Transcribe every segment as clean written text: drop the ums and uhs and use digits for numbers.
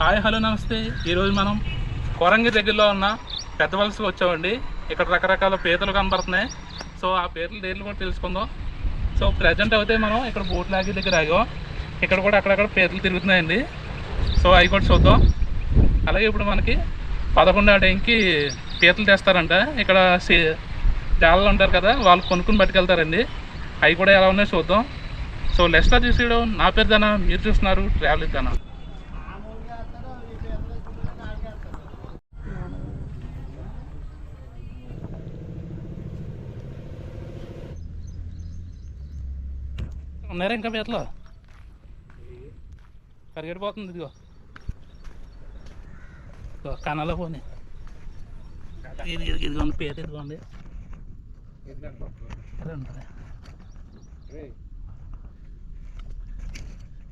Hi hello నమస్తే. ఈరోజు మనం కొరంగి దగ్గరలో ఉన్న పెద్ద వలసకు వచ్చామండి. ఇక్కడ రకరకాల పీతలు కనబడుతున్నాయి. సో ఆ పీతల డేట్లు కూడా తెలుసుకుందాం. సో ప్రజెంట్ అయితే మనం ఇక్కడ బోట్ లాగి దగ్గర ఆగాం. ఇక్కడ కూడా అక్కడక్కడ పీతలు తిరుగుతున్నాయండి. సో అవి కూడా చూద్దాం. అలాగే ఇప్పుడు మనకి 11 టైంకి పీతలు తెస్తారంట. ఇక్కడ జాలలు ఉంటారు కదా, వాళ్ళు కొనుక్కుని పట్టుకెళ్తారండి. అవి కూడా ఎలా ఉన్నాయో చూద్దాం. సో లెస్టా తీసేయడం. నా పేరు దానా, మీరు చూస్తున్నారు ట్రావెలింగ్ దానా. ఉన్నారా ఇంకా పీతలు? పరిగెడిపోతుంది. ఇదిగో కనాలో పోనీ. ఇదిగోండి పీత, ఇదిగోండి.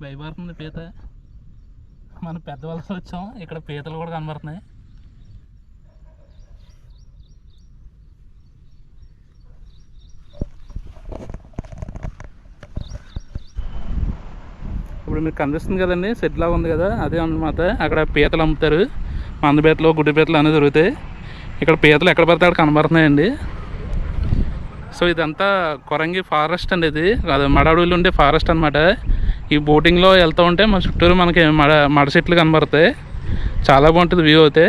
భయపడుతుంది పీత. మనం పెద్ద వలస వచ్చాం. ఇక్కడ పీతలు కూడా కనబడుతున్నాయి. ఇప్పుడు మీకు కనిపిస్తుంది కదండి, సెట్ లాగా ఉంది కదా, అదే అన్నమాట. అక్కడ పీతలు అమ్ముతారు. మంద పీతలు, గుడ్డి పీతలు అన్నీ దొరుకుతాయి. ఇక్కడ పీతలు ఎక్కడ పడితే అక్కడ కనబడుతున్నాయండి. సో ఇదంతా కొరంగి ఫారెస్ట్ అండి. ఇది అది మడవులు ఉండే ఫారెస్ట్ అనమాట. ఈ బోటింగ్లో వెళ్తూ ఉంటే మన చుట్టూరు మనకి మడ చెట్లు కనబడతాయి. చాలా బాగుంటుంది వ్యూ అయితే.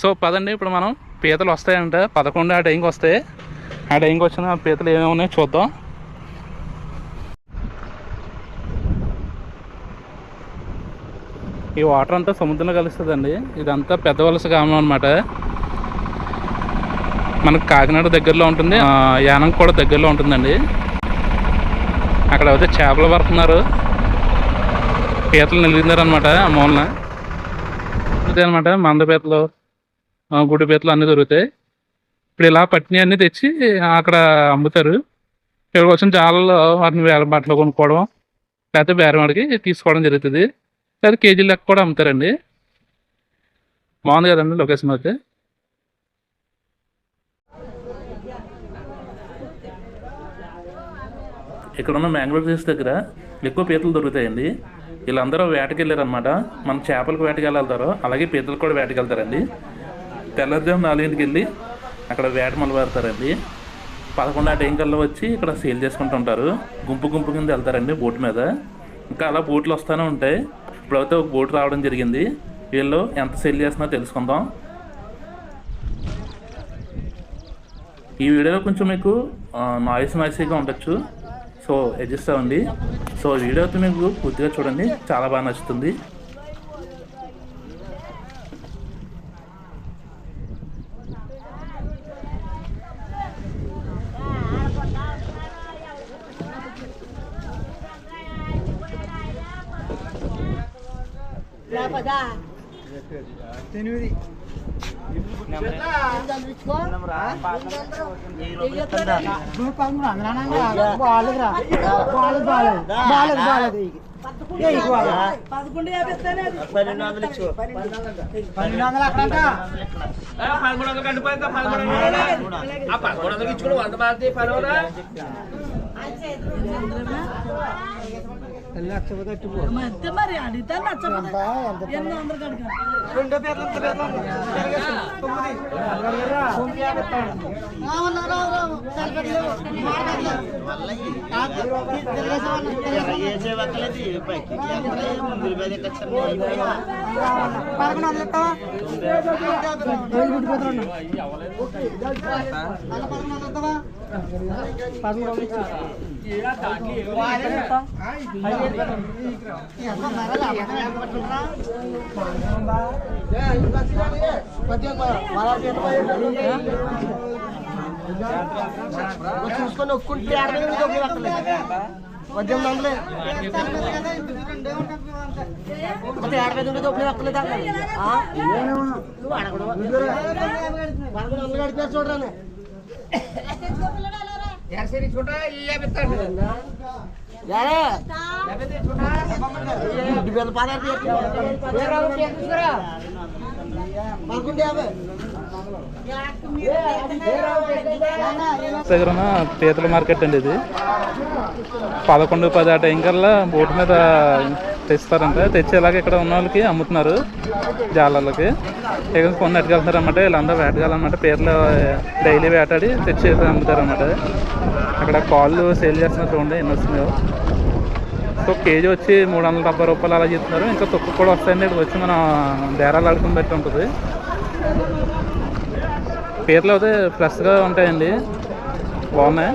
సో పదండి, ఇప్పుడు మనం పీతలు వస్తాయంట 11 ఆ టైంకి వస్తాయి. ఆ టైంకి వచ్చిన పీతలు ఏమేమి ఉన్నాయో చూద్దాం. ఈ వాటర్ అంతా సముద్రంలో కలుస్తుందండి. ఇదంతా పెద్ద వలస గ్రామం అనమాట. మనకు కాకినాడ దగ్గరలో ఉంటుంది, యానం కూడా దగ్గరలో ఉంటుందండి. అక్కడ అయితే చేపలు పడుతున్నారు, పీతలు నిలిగినారు అనమాట. ఆ మూలన అదే అనమాట. మంద పీతలు, గుడి పీతలు అన్నీ దొరుకుతాయి. ఇప్పుడు ఇలా పట్టినవి అన్నీ తెచ్చి అక్కడ అమ్ముతారు. ఇక్కడ వచ్చిన జాలలో వాటిని వేల బట్టలు కొనుక్కోవడం, లేకపోతే బేరవాడికి తీసుకోవడం జరుగుతుంది. లేదా కేజీ లెక్క కూడా అమ్ముతారండి. బాగుంది కదండి లొకేషన్ అయితే. ఇక్కడ ఉన్న మ్యాంగ్రోవ్ ట్రీస్ దగ్గర ఎక్కువ పీతలు దొరుకుతాయండి. వీళ్ళందరూ వేటకి వెళ్ళారు అనమాట. మన చేపలకు వేటకి వెళ్తారు, అలాగే పీతలు కూడా వేటకి వెళ్తారండి. తెల్లవారుజాము 4ంటికి వెళ్ళి అక్కడ వేట మొదలు పెడతారండి. 11 ఆ టైం కల్లా వచ్చి ఇక్కడ సేల్ చేసుకుంటూ ఉంటారు. గుంపు గుంపు కింద వెళ్తారండి బోట్ మీద. ఇంకా అలా బోట్లు వస్తూనే ఉంటాయి. ఇప్పుడైతే ఒక బోట్ రావడం జరిగింది. వీళ్ళు ఎంత సేల్ చేస్తున్నారో తెలుసుకుందాం. ఈ వీడియోలో కొంచెం మీకు నాయిసీగా ఉండొచ్చు. సో అడ్జస్ట్ అవ్వండి. సో వీడియో అయితే మీకు పూర్తిగా చూడండి, చాలా బాగా నచ్చుతుంది. మరి అడిగితే చూసుకొని ఒక్కుంటే 1800 చూడరా దగ్గర ఉన్న పీతల మార్కెట్ అండి ఇది. 11-10 ఆ టైం కల్లా బోట్ మీద తెస్తారంట. తెచ్చేలాగా ఇక్కడ ఉన్న వాళ్ళకి అమ్ముతున్నారు జాలర్లకి. ఇక్కడ కొన్ని అట్టుకెళ్తారన్నమాట. వీళ్ళందరూ వేటగాలన్నమాట. పేర్లు డైలీ వేటాడి తెచ్చేసి అమ్ముతారన్నమాట. అక్కడ కాళ్ళు సేల్ చేస్తున్నారు చూడండి ఎన్ని వస్తున్నాయో. సో కేజీ వచ్చి 370 రూపాయలు అలా చెప్తున్నారు. ఇంకా తక్కువ కూడా వస్తాయండి. ఇక్కడ వచ్చి మనం బేరాలు ఆడుకుని బట్టి ఉంటుంది. పేర్లు అయితే ఫ్రెష్గా ఉంటాయండి, బాగున్నాయి.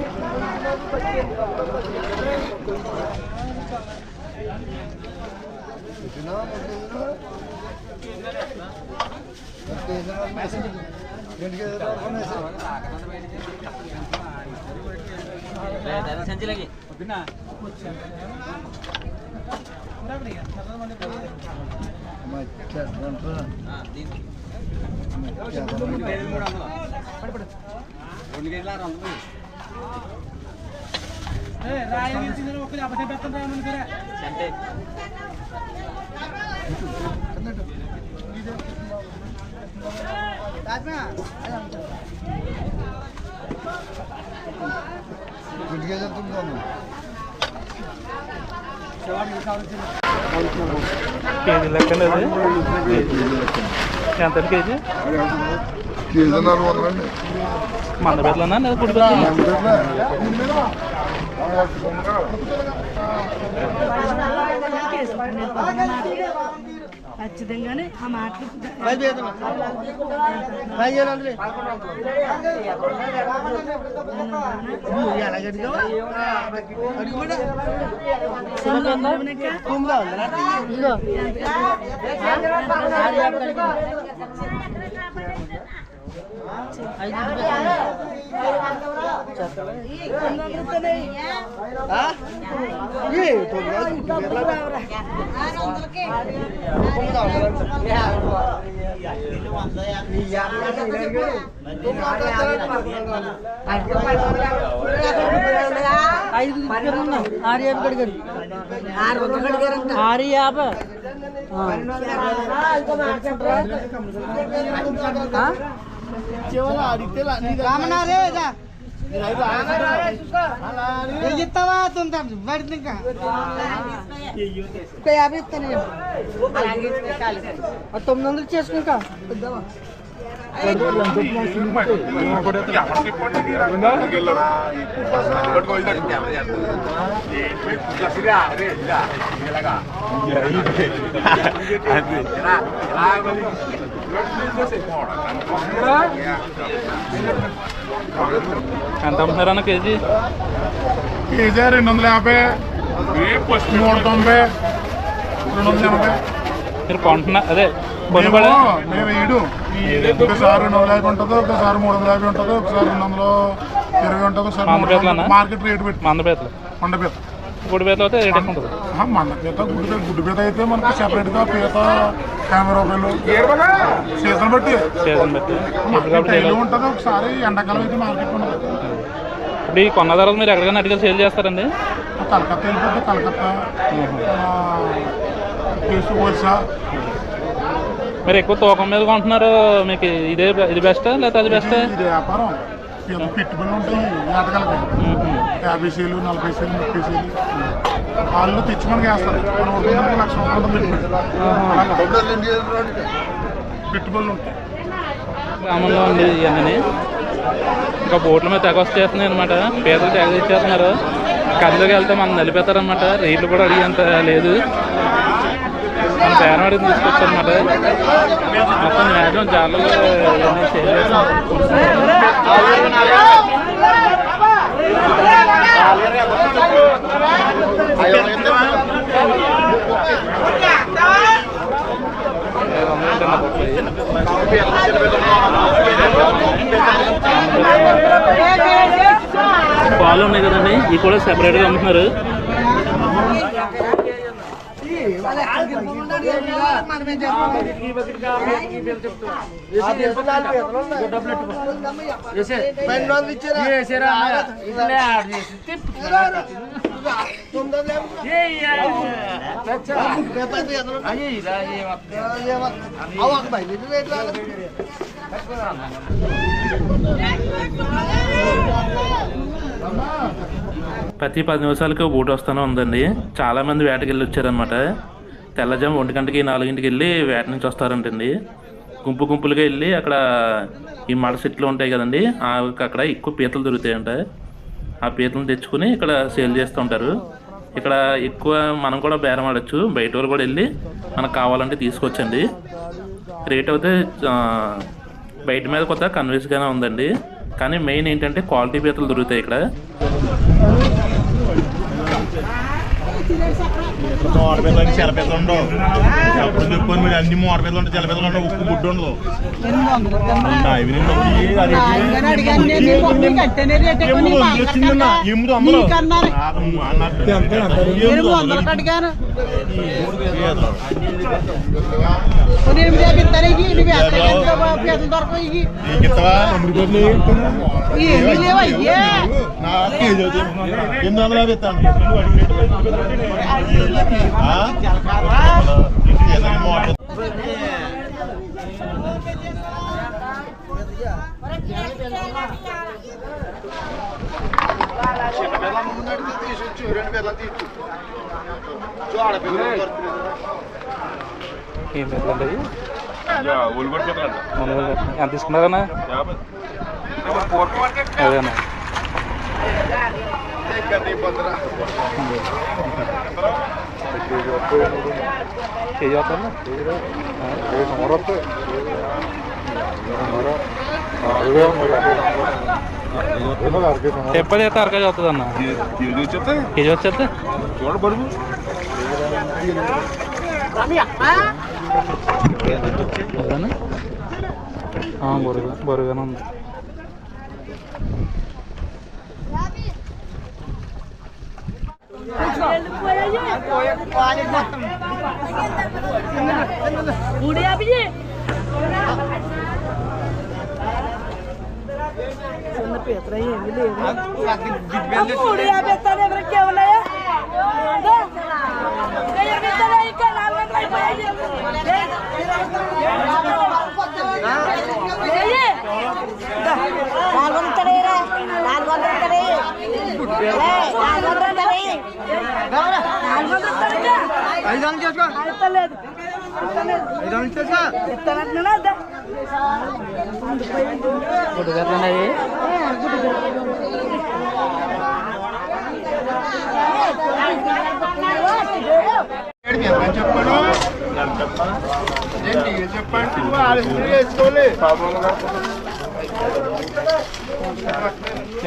కేజీ లెక్కనే ఎంత కేజీ? మంద పెట్టలన్నా లేదా పుట్టి ఖచ్చితంగానే ఆ మాటలు ఇస్తావా పడుతుంది ఇంకా 50 ఇస్తాను 900 చేసుకుంటా. ఎంత అమ్ముతున్నారన్న కేజీ? కేజీ 250, 390, 280. మీరు కొంటున్నా అదే మేము వేయడు. ఒకసారి 250 ఉంటుంది, ఒకసారి 350 ఉంటుంది, ఒకసారి 220 ఉంటుంది, ఒకసారి మార్కెట్ రేటు పెట్టి మందపేతలు మండపేత. గుడి పీతలు అయితే రేట్ ఎక్కువ ఉంటుంది. మండపేత గుడ్డు పీత అయితే మనకి సెపరేట్గా పీత 50 రూపాయలు సీజన్ బట్టి ఉంటుంది. ఒకసారి ఎండాకాలం అయితే మార్కెట్ ఉండదు. ఇప్పుడు ఈ కొన్న తర్వాత మీరు ఎక్కడికైనా అటుకెళ్ళి సేల్ చేస్తారండి? కలకత్తా వెళ్ళిపోతే కలకత్తా, ఒరిస్సా. మీరు ఎక్కువ తూకం మీద కొంటున్నారు, మీకు ఇది బెస్టా లేదా అది బెస్టా? ఇది వ్యాపారం, పెట్టుబడులు ఉంటాయి నాటకాలకి. 50 సేలు, 40 సేలు, 30 సేలు వాళ్ళు తెచ్చి మనకి వేస్తారు. మనం 1,00,000 రూపాయలు పెట్టుబడులు ఉంటాయి. గ్రామంలో ఉంది ఇవన్నీ. ఇంకా బోట్ల మీద తెగ వచ్చేస్తున్నాయి అనమాట. పేదలు తెగ తెచ్చేస్తున్నారు. కళ్ళకి వెళ్తే మనం నలిపేస్తారనమాట. రేట్లు కూడా అడిగేంత లేదు. మన బేరం అడిగి తీసుకొచ్చారనమాట. మొత్తం మ్యాక్సిమం జాలలో సేల్ చేస్తున్నారు. పాలు ఉన్నాయి కదండి, ఇవి కూడా సెపరేట్గా అమ్ముతున్నారు. ప్రతి 10 నిమిషాలకి బోట్ వస్తూనే ఉందండి. చాలా మంది వేటకెళ్ళి వచ్చారనమాట. తెల్లజాము 1 గంటకి 4 వెళ్ళి వేట నుంచి వస్తారంటండి. గుంపులుగా వెళ్ళి అక్కడ ఈ మడ చెట్లు ఉంటాయి కదండి, అక్కడ ఎక్కువ పీతలు దొరుకుతాయంట. ఆ పీతలను తెచ్చుకుని ఇక్కడ సేల్ చేస్తూ ఉంటారు. ఇక్కడ ఎక్కువ మనం కూడా బేరం ఆడచ్చు. బయట వాళ్ళు కూడా వెళ్ళి మనకు కావాలంటే తీసుకొచ్చండి. రేట్ అయితే బయట మీద కొత్త కన్వీన్స్గానే ఉందండి. కానీ మెయిన్ ఏంటంటే క్వాలిటీ పీతలు దొరుకుతాయి ఇక్కడ. మోడపిల్లలు చిలపిల్లలు ఉండవు. అప్పుడు చెప్పుకొని మీరు అన్ని మోడపిల్లలు ఉంటాయి, చిలపిల్లలు ఉండవు, ఉప్పు గుడ్డు ఉండదు. ఎంత తీసుకున్నారన్నా? అదేనా కేజీ వస్తుందా? ఎప్పుడు అయితే అరకేజీ వస్తుంది అన్న? కేజీ వచ్చేస్తే చూడబడుగు బరుగానే ఉంది.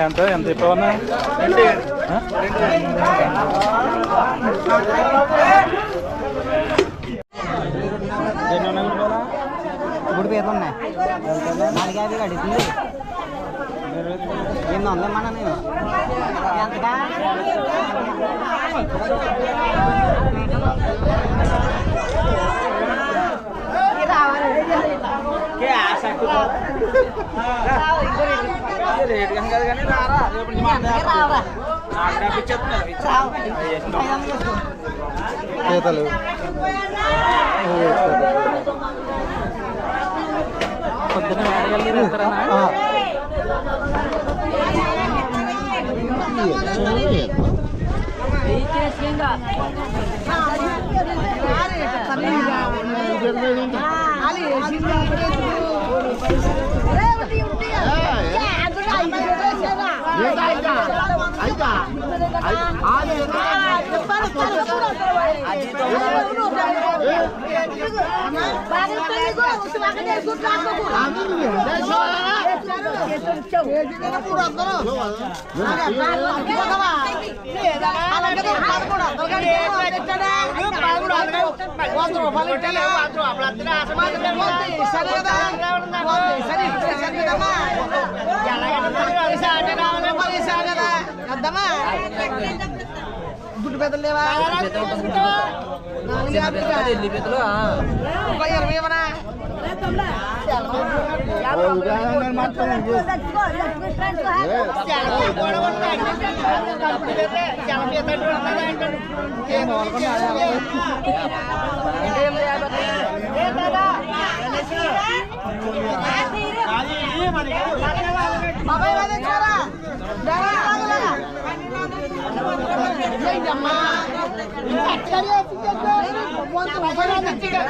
ఎంత చెప్పవన్నా? ఇప్పుడు పీతలు ఉన్నాయి. 450 అడుగుతుంది. 800 ఇమ్మన్నా నేను. ఎంతగా రేట్ కాదు కానీ రారా పీతలు పొద్దున్న గుడ్డు పెద్దలు లేవా? 450 పెద్దలు 20 ఇవ్వనా? బాబాయ్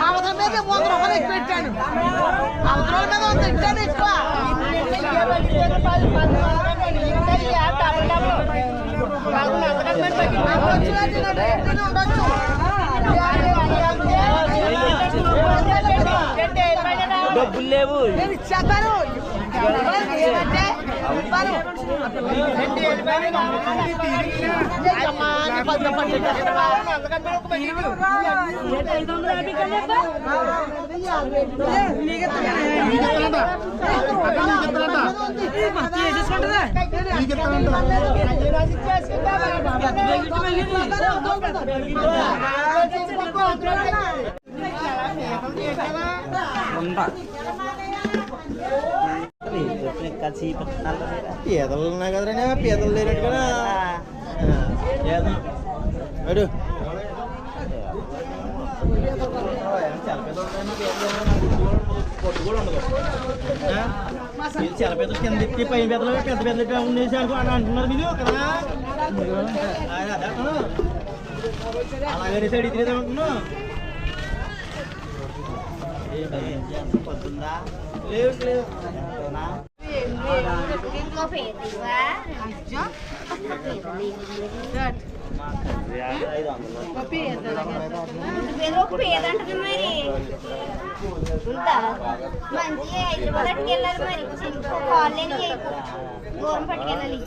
అవసరం మీద 100 రూపాయలు ఎక్కువ పెట్టాను. అవసరం మీద 100 ఇచ్చాను ఎక్కువ. డబ్బులు లేవు నేను ఇచ్చేస్తాను. పీతలు ఉన్నాయి కదరా, పీతలు లేనట్టు కదా. పొట్టు కూడా ఉండదు. చాలా పెద్ద కింద ఎత్తి పైన పెద్దలు పెద్ద పెద్ద ఉండేసి అంటున్నారు మీరు కదా. అలాగే సైడ్ ఇద్దరు అనుకున్నా పొద్దుందా లేవు లేవు. పేదంటది మరి ఉంటా మంచి హైదరాబాద్ పట్టుకెళ్ళాలి. మరి కాలేజీ దూరం పట్టుకెళ్ళాలి.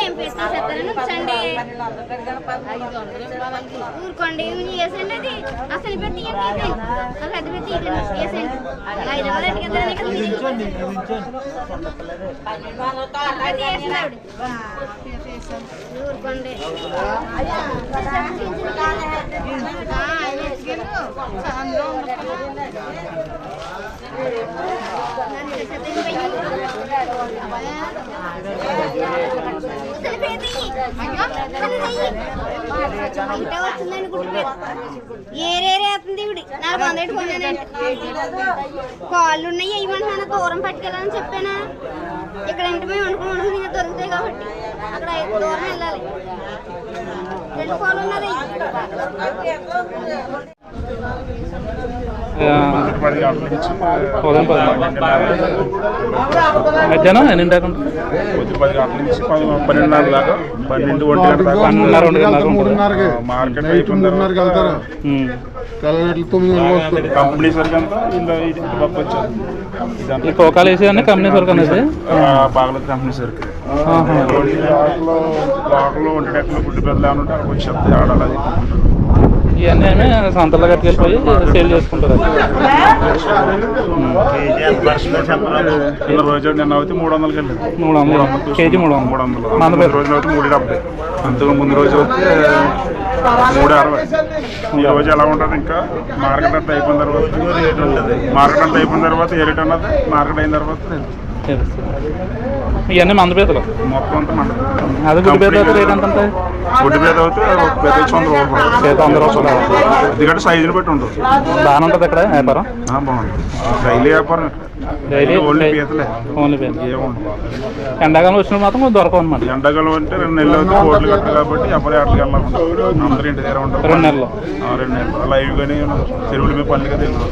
ఏం పెట్టి చెప్తారని వచ్చండి. ఊరుకోండి వేసండి. అది అసలు పెట్టి అది పెట్టి వేసండి. హైదరాబాద్ అట్టుకెళ్తారని ఊరుకోండి. వచ్చిందండి గుడ్డు ఏరేస్తుంది ఇవిడి. 400 కొన్నానండి. కాళ్ళు ఉన్నాయి వేయమంటున్నాను. దూరం పట్టుకెళ్ళాలని చెప్పానా. ఇక్కడ ఇంటి మేము వండుకుని దొరుకుతాయి కాబట్టి అక్కడ దూరం వెళ్ళాలి. 2 కాళ్ళు ఉన్నది. మధ్యాహ్నం ఎన్ని దాకా ఉంటుంది? 10 గంటల నుంచి 12:30 దాకా 12 1 గంట దాకా మార్కెట్ అయిపోయిందన్నరకి వెళ్తారు. కంపెనీ సరికి అంతా ఈ కోకాలు వేసేవన్నీ కంపెనీ సరుకు అనేది బాగలేదు. కంపెనీ సరికి లోకల్లో వంటగట్లు గుడ్డు పెద్దలు ఏమైనా ఉంటే అక్కడికి వచ్చి చెప్తే ఆడాలి. ఇవన్నీ ఏమి సంతలో కట్టుకెళ్ళిపోయి సేల్ చేసుకుంటారు. రోజు నిన్న అయితే 300 వెళ్ళింది. 300 కేజీ 300 రోజులు అయితే 370. అంతకు ముందు రోజు వస్తే 360. ఈ రోజు ఎలా ఉంటుంది ఇంకా మార్కెట్ అంతా అయిపోయిన తర్వాత రేట్ ఉంటుంది. మార్కెట్ అంతా అయిపోయిన తర్వాత ఏ రేట్ అన్నది మార్కెట్ అయిన తర్వాత ఇవన్నీ మంద పీతలు మొత్తం అంతా మండ. అది గుడ్డి పీత అయితే రేట్ ఎంత ఉంటాయి? గుడ్డి పీత అయితే పెద్ద 100 రూపాయలు. ఎందుకంటే సైజుని బట్టి ఉంటుంది. బాగానే ఉంటుంది ఇక్కడ వ్యాపారం. బాగుంటుంది. డైలీ వ్యాపారం. Daily only పీతలే. ఓన్లీ పీత. ఏముంటుంది. ఎండాకాలం వచ్చిన మాత్రం దొరకవు అనమాట. ఎండాకాలం అంటే 2 నెలలు అవుతుంది. కోట్లు కట్టాలి కాబట్టి ఎవరి ఆటలు వెళ్ళాలి. అందరూ ఇంటి దగ్గర ఉంటారు. 2 నెలలు. 2 నెలలు లైవ్ గానీ చెరువుల మీద పనులుగా తెలియదు.